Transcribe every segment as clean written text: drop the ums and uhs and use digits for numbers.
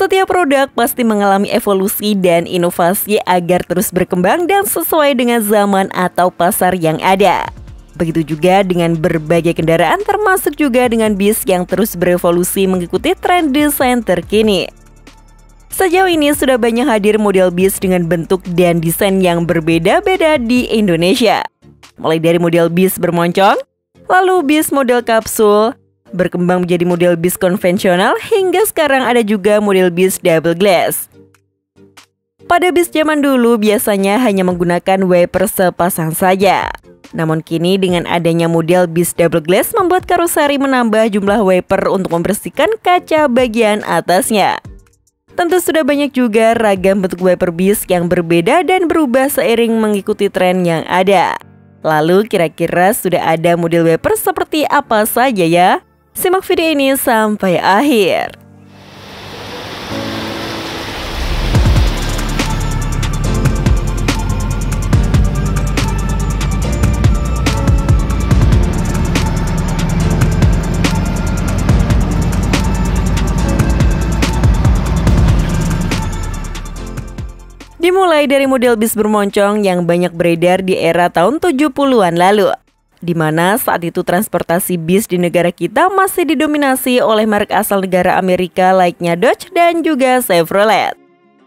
Setiap produk pasti mengalami evolusi dan inovasi agar terus berkembang dan sesuai dengan zaman atau pasar yang ada. Begitu juga dengan berbagai kendaraan, termasuk juga dengan bis yang terus berevolusi mengikuti tren desain terkini. Sejauh ini sudah banyak hadir model bis dengan bentuk dan desain yang berbeda-beda di Indonesia. Mulai dari model bis bermoncong, lalu bis model kapsul, berkembang menjadi model bis konvensional, hingga sekarang ada juga model bis double glass. Pada bis zaman dulu biasanya hanya menggunakan wiper sepasang saja. Namun kini dengan adanya model bis double glass membuat karoseri menambah jumlah wiper untuk membersihkan kaca bagian atasnya. Tentu sudah banyak juga ragam bentuk wiper bis yang berbeda dan berubah seiring mengikuti tren yang ada. Lalu kira-kira sudah ada model wiper seperti apa saja ya? Simak video ini sampai akhir. Dimulai dari model bis bermoncong yang banyak beredar di era tahun 70-an lalu, di mana saat itu transportasi bis di negara kita masih didominasi oleh merek asal negara Amerika layaknya Dodge dan juga Chevrolet.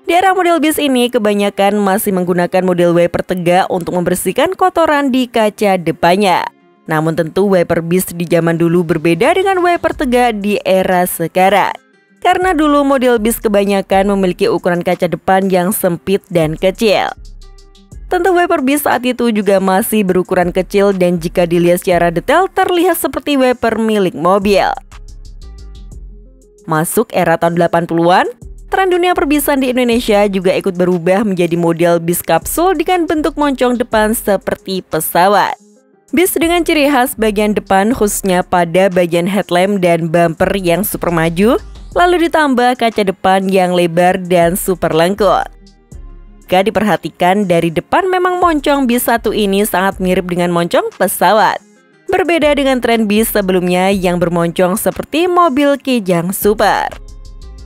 Di era model bis ini kebanyakan masih menggunakan model wiper tegak untuk membersihkan kotoran di kaca depannya. Namun tentu wiper bis di zaman dulu berbeda dengan wiper tegak di era sekarang. Karena dulu model bis kebanyakan memiliki ukuran kaca depan yang sempit dan kecil. Tentu wiper bis saat itu juga masih berukuran kecil dan jika dilihat secara detail terlihat seperti wiper milik mobil. Masuk era tahun 80-an, tren dunia perbisan di Indonesia juga ikut berubah menjadi model bis kapsul dengan bentuk moncong depan seperti pesawat. Bis dengan ciri khas bagian depan khususnya pada bagian headlamp dan bumper yang super maju, lalu ditambah kaca depan yang lebar dan super lengkung. Jika diperhatikan dari depan memang moncong bis satu ini sangat mirip dengan moncong pesawat. Berbeda dengan tren bis sebelumnya yang bermoncong seperti mobil Kijang Super.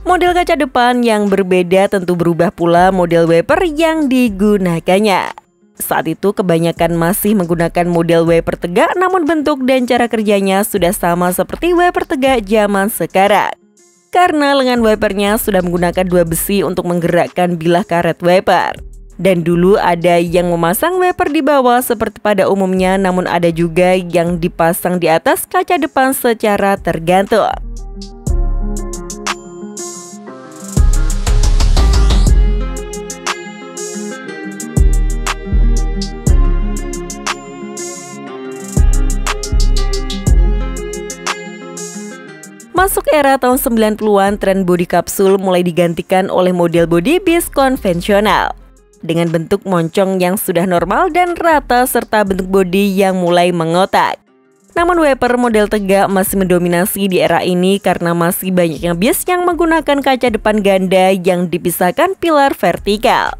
Model kaca depan yang berbeda tentu berubah pula model wiper yang digunakannya. Saat itu kebanyakan masih menggunakan model wiper tegak namun bentuk dan cara kerjanya sudah sama seperti wiper tegak zaman sekarang. Karena lengan wipernya sudah menggunakan dua besi untuk menggerakkan bilah karet wiper. Dan dulu ada yang memasang wiper di bawah seperti pada umumnya, namun ada juga yang dipasang di atas kaca depan secara tergantung. Masuk era tahun 90-an, tren bodi kapsul mulai digantikan oleh model bodi bis konvensional. Dengan bentuk moncong yang sudah normal dan rata serta bentuk bodi yang mulai mengotak. Namun wiper model tegak masih mendominasi di era ini karena masih banyaknya bis yang menggunakan kaca depan ganda yang dipisahkan pilar vertikal.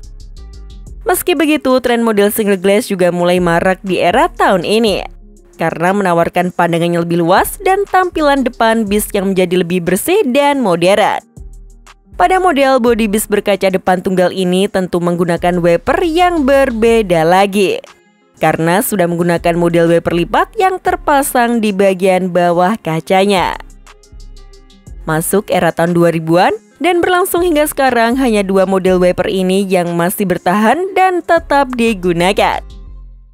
Meski begitu, tren model single glass juga mulai marak di era tahun ini. Karena menawarkan pandangan yang lebih luas dan tampilan depan bis yang menjadi lebih bersih dan modern. Pada model bodi bis berkaca depan tunggal ini tentu menggunakan wiper yang berbeda lagi. Karena sudah menggunakan model wiper lipat yang terpasang di bagian bawah kacanya. Masuk era tahun 2000-an dan berlangsung hingga sekarang hanya dua model wiper ini yang masih bertahan dan tetap digunakan.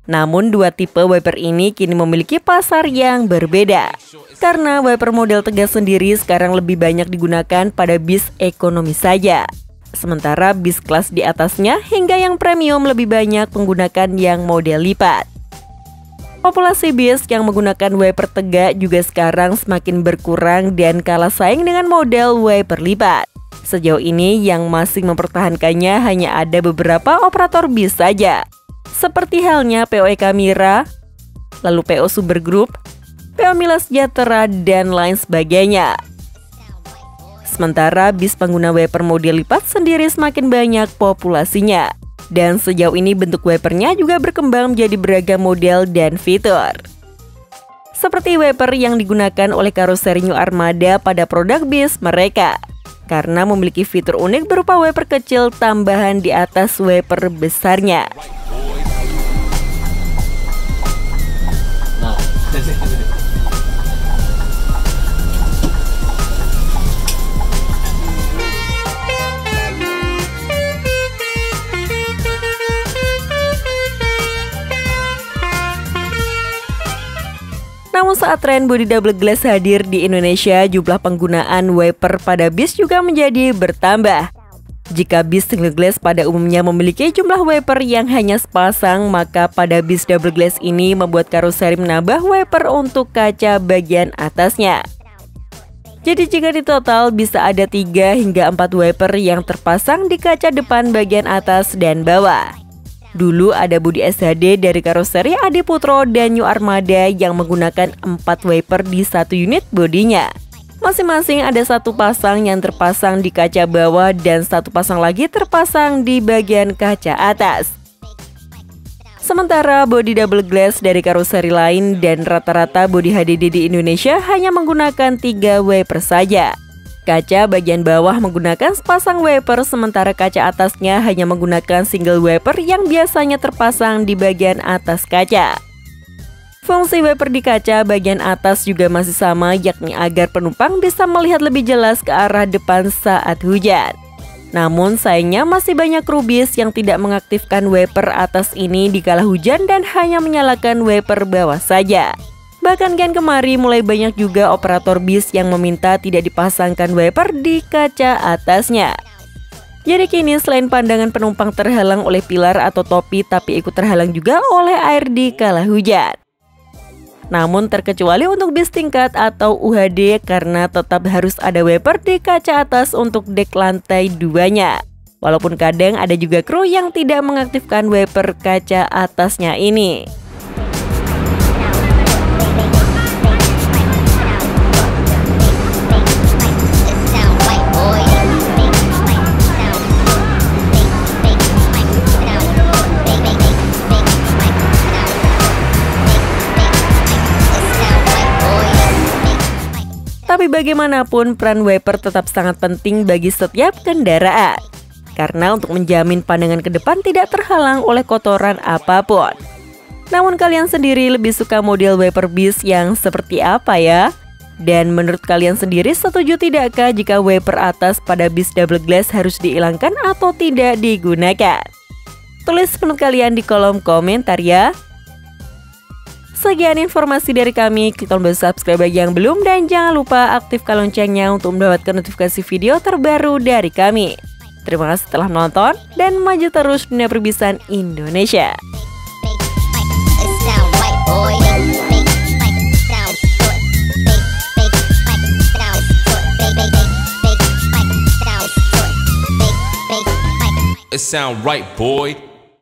Namun dua tipe wiper ini kini memiliki pasar yang berbeda. Karena wiper model tegak sendiri sekarang lebih banyak digunakan pada bis ekonomi saja. Sementara bis kelas di atasnya hingga yang premium lebih banyak menggunakan yang model lipat. Populasi bis yang menggunakan wiper tegak juga sekarang semakin berkurang dan kalah saing dengan model wiper lipat. Sejauh ini yang masih mempertahankannya hanya ada beberapa operator bis saja. Seperti halnya PO Eka Mira, lalu PO Super Group, PO Mila Sejahtera, dan lain sebagainya. Sementara bis pengguna wiper model lipat sendiri semakin banyak populasinya. Dan sejauh ini bentuk wipernya juga berkembang menjadi beragam model dan fitur. Seperti wiper yang digunakan oleh karoseri New Armada pada produk bis mereka. karena memiliki fitur unik berupa wiper kecil tambahan di atas wiper besarnya. Namun saat tren body double glass hadir di Indonesia, jumlah penggunaan wiper pada bis juga menjadi bertambah. Jika bis single glass pada umumnya memiliki jumlah wiper yang hanya sepasang, maka pada bis double glass ini membuat karoseri menambah wiper untuk kaca bagian atasnya. Jadi jika di total bisa ada 3 hingga 4 wiper yang terpasang di kaca depan bagian atas dan bawah. Dulu ada bodi SHD dari karoseri Adi Putro dan New Armada yang menggunakan 4 wiper di satu unit bodinya. Masing-masing ada 1 pasang yang terpasang di kaca bawah dan 1 pasang lagi terpasang di bagian kaca atas. Sementara bodi double glass dari karoseri lain dan rata-rata bodi HDD di Indonesia hanya menggunakan 3 wiper saja. Kaca bagian bawah menggunakan sepasang wiper, sementara kaca atasnya hanya menggunakan single wiper yang biasanya terpasang di bagian atas kaca. Fungsi wiper di kaca bagian atas juga masih sama, yakni agar penumpang bisa melihat lebih jelas ke arah depan saat hujan. Namun sayangnya masih banyak kru bis yang tidak mengaktifkan wiper atas ini di kala hujan dan hanya menyalakan wiper bawah saja. Bahkan kian kemari mulai banyak juga operator bis yang meminta tidak dipasangkan wiper di kaca atasnya. Jadi kini selain pandangan penumpang terhalang oleh pilar atau topi, tapi ikut terhalang juga oleh air di kala hujan. Namun terkecuali untuk bis tingkat atau UHD karena tetap harus ada wiper di kaca atas untuk dek lantai 2-nya. Walaupun kadang ada juga kru yang tidak mengaktifkan wiper kaca atasnya ini. Tapi bagaimanapun peran wiper tetap sangat penting bagi setiap kendaraan. Karena untuk menjamin pandangan ke depan tidak terhalang oleh kotoran apapun. Namun kalian sendiri lebih suka model wiper bis yang seperti apa ya? Dan menurut kalian sendiri setuju tidakkah jika wiper atas pada bis double glass harus dihilangkan atau tidak digunakan? Tulis pendapat kalian di kolom komentar ya. Sekian informasi dari kami, klik tombol subscribe bagi yang belum dan jangan lupa aktifkan loncengnya untuk mendapatkan notifikasi video terbaru dari kami. Terima kasih telah menonton dan maju terus dunia perbisan Indonesia. It sound right, boy.